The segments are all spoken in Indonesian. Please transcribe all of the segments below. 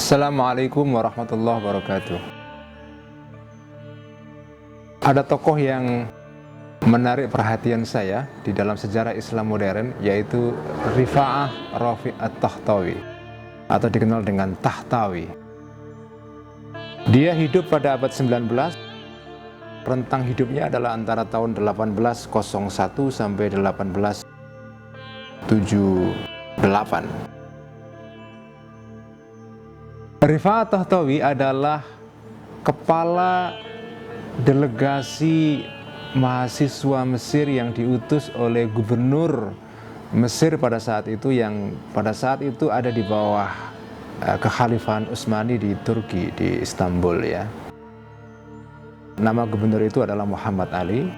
Assalamualaikum warahmatullahi wabarakatuh. Ada tokoh yang menarik perhatian saya di dalam sejarah Islam modern, yaitu Rifa'ah Rafi' At-Tahtawi atau dikenal dengan Tahtawi. Dia hidup pada abad 19. Rentang hidupnya adalah antara tahun 1801 sampai 1878. Rifa'ah Tahtawi adalah kepala delegasi mahasiswa Mesir yang diutus oleh gubernur Mesir pada saat itu, yang pada saat itu ada di bawah kekhalifahan Utsmani di Turki, di Istanbul ya. Nama gubernur itu adalah Muhammad Ali.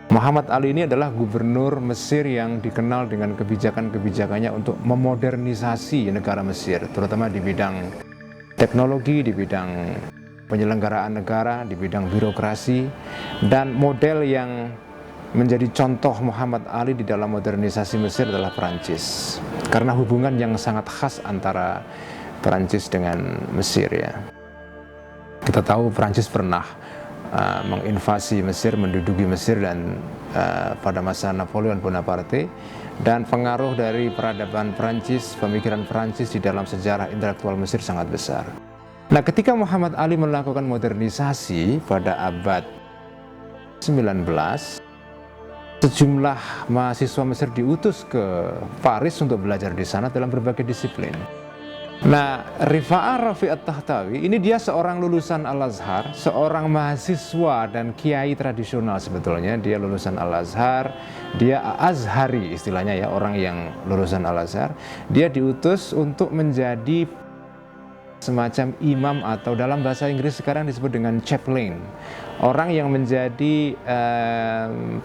Muhammad Ali ini adalah gubernur Mesir yang dikenal dengan kebijakan-kebijakannya untuk memodernisasi negara Mesir, terutama di bidang teknologi, di bidang penyelenggaraan negara, di bidang birokrasi. Dan model yang menjadi contoh Muhammad Ali di dalam modernisasi Mesir adalah Perancis, karena hubungan yang sangat khas antara Perancis dengan Mesir ya. Kita tahu Perancis pernah menginvasi Mesir, menduduki Mesir, dan pada masa Napoleon Bonaparte, dan pengaruh dari peradaban Perancis, pemikiran Perancis di dalam sejarah intelektual Mesir sangat besar. Nah, ketika Muhammad Ali melakukan modernisasi pada abad 19, sejumlah mahasiswa Mesir diutus ke Paris untuk belajar di sana dalam berbagai disiplin. Nah, Rifa'ah Rafi' At-Tahtawi ini dia seorang lulusan Al-Azhar, seorang mahasiswa dan kiai tradisional sebetulnya. Dia lulusan Al-Azhar, dia Azhari istilahnya ya, orang yang lulusan Al-Azhar. Dia diutus untuk menjadi semacam imam, atau dalam bahasa Inggris sekarang disebut dengan chaplain, orang yang menjadi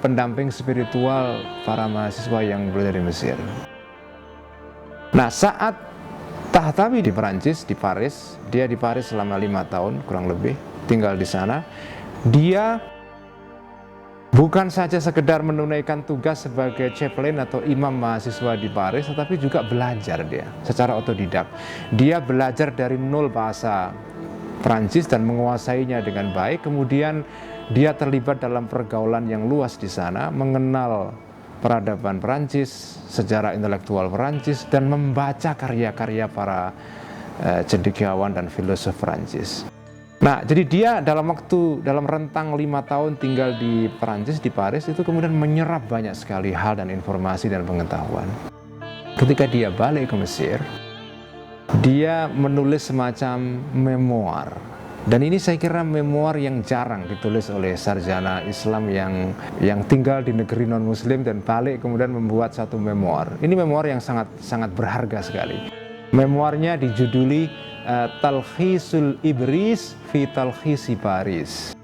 pendamping spiritual para mahasiswa yang belajar di Mesir. Nah, saat Tahtawi di Perancis, di Paris, dia di Paris selama 5 tahun kurang lebih, tinggal di sana. Dia bukan saja sekedar menunaikan tugas sebagai chaplain atau imam mahasiswa di Paris, tetapi juga belajar dia secara otodidak. Dia belajar dari nol bahasa Perancis dan menguasainya dengan baik. Kemudian dia terlibat dalam pergaulan yang luas di sana, mengenal peradaban Perancis, sejarah intelektual Perancis, dan membaca karya-karya para cendekiawan dan filosof Perancis. Nah, jadi dia dalam rentang 5 tahun tinggal di Perancis, di Paris, itu kemudian menyerap banyak sekali hal dan informasi dan pengetahuan. Ketika dia balik ke Mesir, dia menulis semacam memoir. Dan ini saya kira memoir yang jarang ditulis oleh sarjana Islam yang tinggal di negeri non-Muslim dan balik kemudian membuat satu memoir. Ini memoir yang sangat berharga sekali. Memoirnya dijuduli Talkhisul Ibris fi Talkhisi Paris.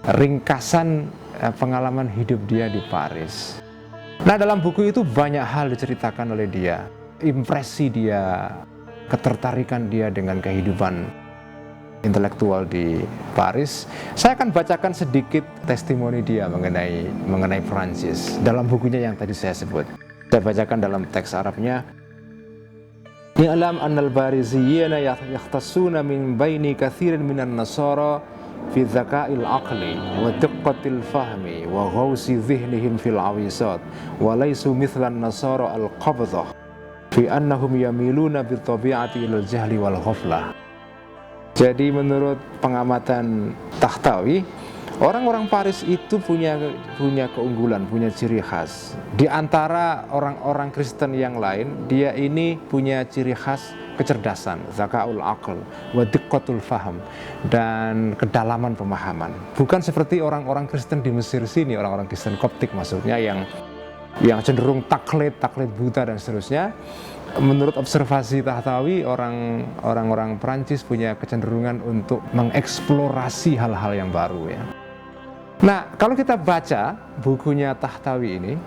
Ringkasan pengalaman hidup dia di Paris. Nah, dalam buku itu banyak hal diceritakan oleh dia. Impresi dia, ketertarikan dia dengan kehidupan intelektual di Paris. Saya akan bacakan sedikit testimoni dia mengenai Perancis dalam bukunya yang tadi saya sebut. Saya bacakan dalam teks Arabnya. I'lam annal bariziyina yakhtassuna min baini kathirin minan nasara fi dzaka'il aqli wa diqqatil fahmi wa ghawsi dhihnihim fil awisat wa laysu mithlan nasara al-qabdhah fi annahum yamiluna bi tabi'ati ilal jahli wal ghaflah. Jadi menurut pengamatan Tahtawi, orang-orang Paris itu punya keunggulan, punya ciri khas. Di antara orang-orang Kristen yang lain, dia ini punya ciri khas kecerdasan, zakaul aql, wa diqqatul faham, dan kedalaman pemahaman. Bukan seperti orang-orang Kristen di Mesir sini, orang-orang Kristen Koptik maksudnya, yang cenderung taklid buta dan seterusnya. Menurut observasi Tahtawi, orang-orang Perancis punya kecenderungan untuk mengeksplorasi hal-hal yang baru ya. Nah, kalau kita baca bukunya Tahtawi ini,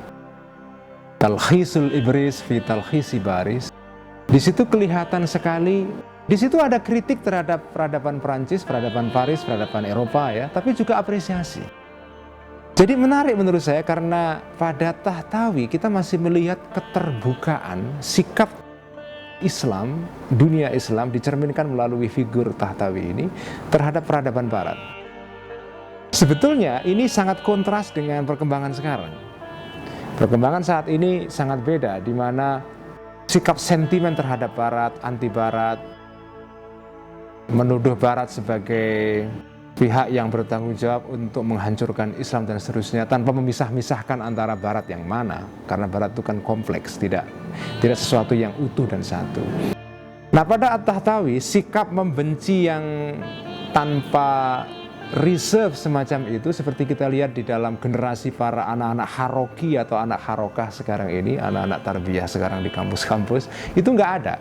Talkhisul Ibris fi Talkhisi Paris, di situ kelihatan sekali, di situ ada kritik terhadap peradaban Perancis, peradaban Paris, peradaban Eropa ya, tapi juga apresiasi. Jadi menarik menurut saya, karena pada Tahtawi kita masih melihat keterbukaan, sikap Islam, dunia Islam dicerminkan melalui figur Tahtawi ini terhadap peradaban Barat. Sebetulnya ini sangat kontras dengan perkembangan sekarang. Perkembangan saat ini sangat beda, di mana sikap sentimen terhadap Barat, anti Barat, menuduh Barat sebagai pihak yang bertanggung jawab untuk menghancurkan Islam dan seterusnya, tanpa memisah-misahkan antara Barat yang mana, karena Barat itu kan kompleks, tidak sesuatu yang utuh dan satu. Nah, pada At-Tahtawi, sikap membenci yang tanpa reserve semacam itu seperti kita lihat di dalam generasi para anak-anak haroki atau anak harokah sekarang ini, anak-anak tarbiyah sekarang di kampus-kampus, itu nggak ada.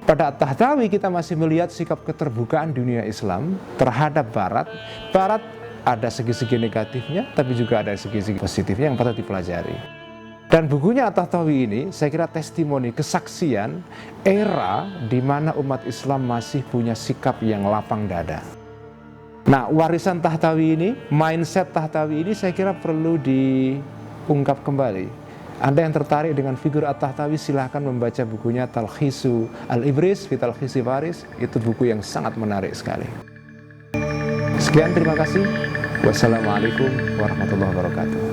Pada At-Tahtawi kita masih melihat sikap keterbukaan dunia Islam terhadap Barat. Barat ada segi-segi negatifnya, tapi juga ada segi-segi positifnya yang patut dipelajari. Dan bukunya At-Tahtawi ini saya kira testimoni, kesaksian era di mana umat Islam masih punya sikap yang lapang dada. Nah, warisan Tahtawi ini, mindset Tahtawi ini saya kira perlu diungkap kembali. Anda yang tertarik dengan figur At-Tahtawi, silahkan membaca bukunya Talkhisu Al-Ibris fi Talkhisi Faris. Itu buku yang sangat menarik sekali. Sekian, terima kasih. Wassalamualaikum warahmatullahi wabarakatuh.